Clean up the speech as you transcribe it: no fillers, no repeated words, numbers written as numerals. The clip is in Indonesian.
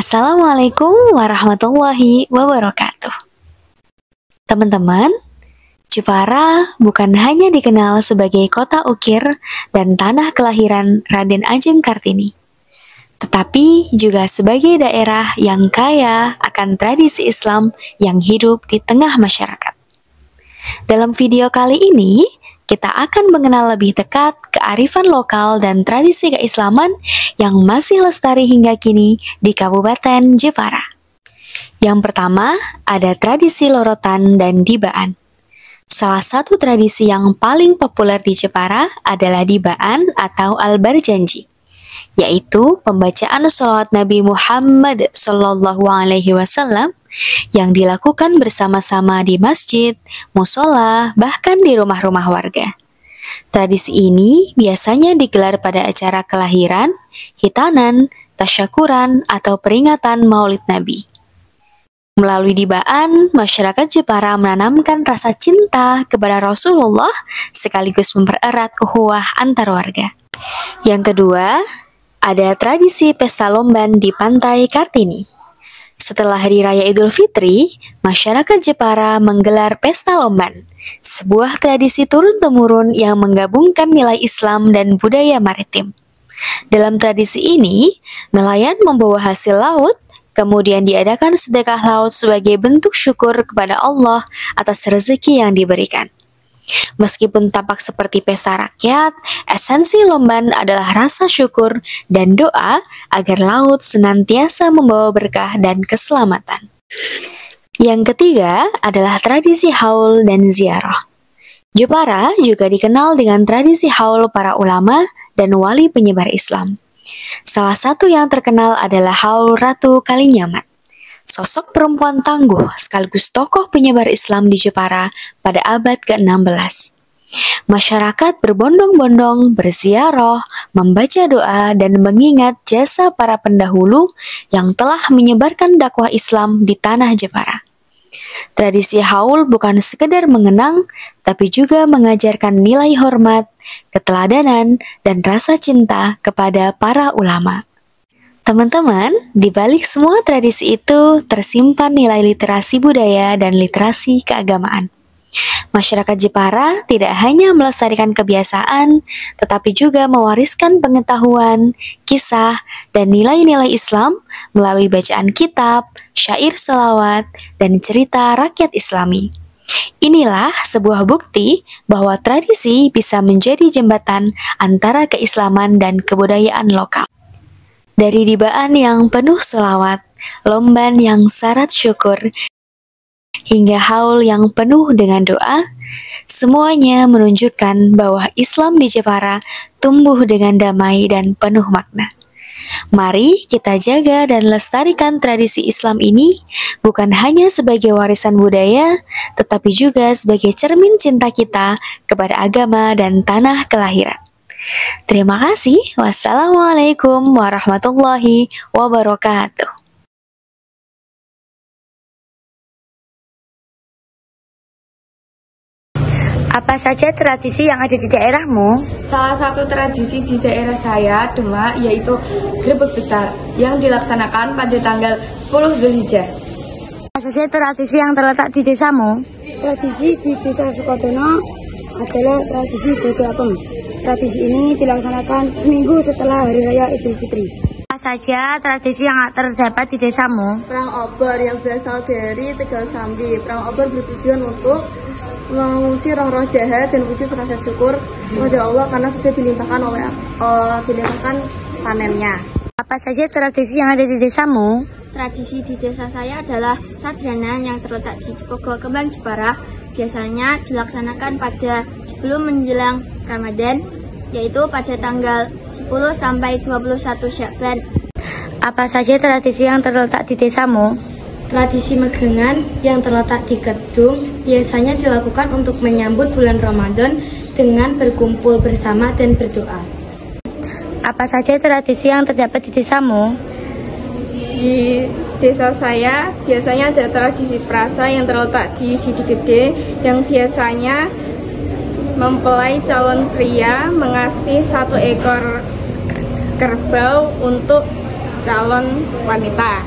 Assalamualaikum warahmatullahi wabarakatuh. Teman-teman, Jepara bukan hanya dikenal sebagai kota ukir dan tanah kelahiran Raden Ajeng Kartini, tetapi juga sebagai daerah yang kaya akan tradisi Islam yang hidup di tengah masyarakat. Dalam video kali ini, kita akan mengenal lebih dekat kearifan lokal dan tradisi keislaman yang masih lestari hingga kini di Kabupaten Jepara. Yang pertama, ada tradisi lorotan dan dibaan. Salah satu tradisi yang paling populer di Jepara adalah dibaan atau al-barjanji, yaitu pembacaan sholawat Nabi Muhammad SAW yang dilakukan bersama-sama di masjid, musola, bahkan di rumah-rumah warga. Tradisi ini biasanya digelar pada acara kelahiran, hitanan, tasyakuran, atau peringatan Maulid Nabi. Melalui dibaan, masyarakat Jepara menanamkan rasa cinta kepada Rasulullah sekaligus mempererat ukhuwah antar warga. Yang kedua, ada tradisi pesta lomban di Pantai Kartini. Setelah Hari Raya Idul Fitri, masyarakat Jepara menggelar pesta lomban, sebuah tradisi turun-temurun yang menggabungkan nilai Islam dan budaya maritim. Dalam tradisi ini, nelayan membawa hasil laut, kemudian diadakan sedekah laut sebagai bentuk syukur kepada Allah atas rezeki yang diberikan. Meskipun tampak seperti pesta rakyat, esensi lomban adalah rasa syukur dan doa agar laut senantiasa membawa berkah dan keselamatan. Yang ketiga adalah tradisi haul dan ziarah. Jepara juga dikenal dengan tradisi haul para ulama dan wali penyebar Islam. Salah satu yang terkenal adalah haul Ratu Kalinyamat, sosok perempuan tangguh sekaligus tokoh penyebar Islam di Jepara pada abad ke-16. Masyarakat berbondong-bondong, berziarah, membaca doa, dan mengingat jasa para pendahulu yang telah menyebarkan dakwah Islam di tanah Jepara. Tradisi haul bukan sekedar mengenang, tapi juga mengajarkan nilai hormat, keteladanan, dan rasa cinta kepada para ulama. Teman-teman, di balik semua tradisi itu tersimpan nilai literasi budaya dan literasi keagamaan. Masyarakat Jepara tidak hanya melestarikan kebiasaan, tetapi juga mewariskan pengetahuan, kisah, dan nilai-nilai Islam melalui bacaan kitab, syair sholawat, dan cerita rakyat Islami. Inilah sebuah bukti bahwa tradisi bisa menjadi jembatan antara keislaman dan kebudayaan lokal. Dari dibaan yang penuh sholawat, lomban yang syarat syukur, hingga haul yang penuh dengan doa, semuanya menunjukkan bahwa Islam di Jepara tumbuh dengan damai dan penuh makna. Mari kita jaga dan lestarikan tradisi Islam ini bukan hanya sebagai warisan budaya, tetapi juga sebagai cermin cinta kita kepada agama dan tanah kelahiran. Terima kasih. Wassalamualaikum warahmatullahi wabarakatuh. Apa saja tradisi yang ada di daerahmu? Salah satu tradisi di daerah saya, Demak, yaitu grebek besar yang dilaksanakan pada tanggal 10 Zulhijjah. Apa saja tradisi yang terletak di desamu? Tradisi di Desa Sukodono adalah tradisi Bodo Apem. Tradisi ini dilaksanakan seminggu setelah Hari Raya Idul Fitri. Apa saja tradisi yang terdapat di desamu? Perang obor yang berasal dari Tegal Sambi. Perang obor bertujuan untuk mengusir roh-roh jahat dan wujud rasa syukur kepada Allah karena sudah dilimpahkan panennya. Apa saja tradisi yang ada di desamu? Tradisi di desa saya adalah sadranan yang terletak di Cipogo Kembang Jepara. Biasanya dilaksanakan pada sebelum menjelang Ramadan, yaitu pada tanggal 10 sampai 21 Syakban. Apa saja tradisi yang terletak di desamu? Tradisi megangan yang terletak di Kedung biasanya dilakukan untuk menyambut bulan Ramadan dengan berkumpul bersama dan berdoa. Apa saja tradisi yang terdapat di desamu? Di desa saya biasanya ada tradisi prasa yang terletak di Sidegede yang biasanya mempelai calon pria mengasih 1 ekor kerbau untuk calon wanita.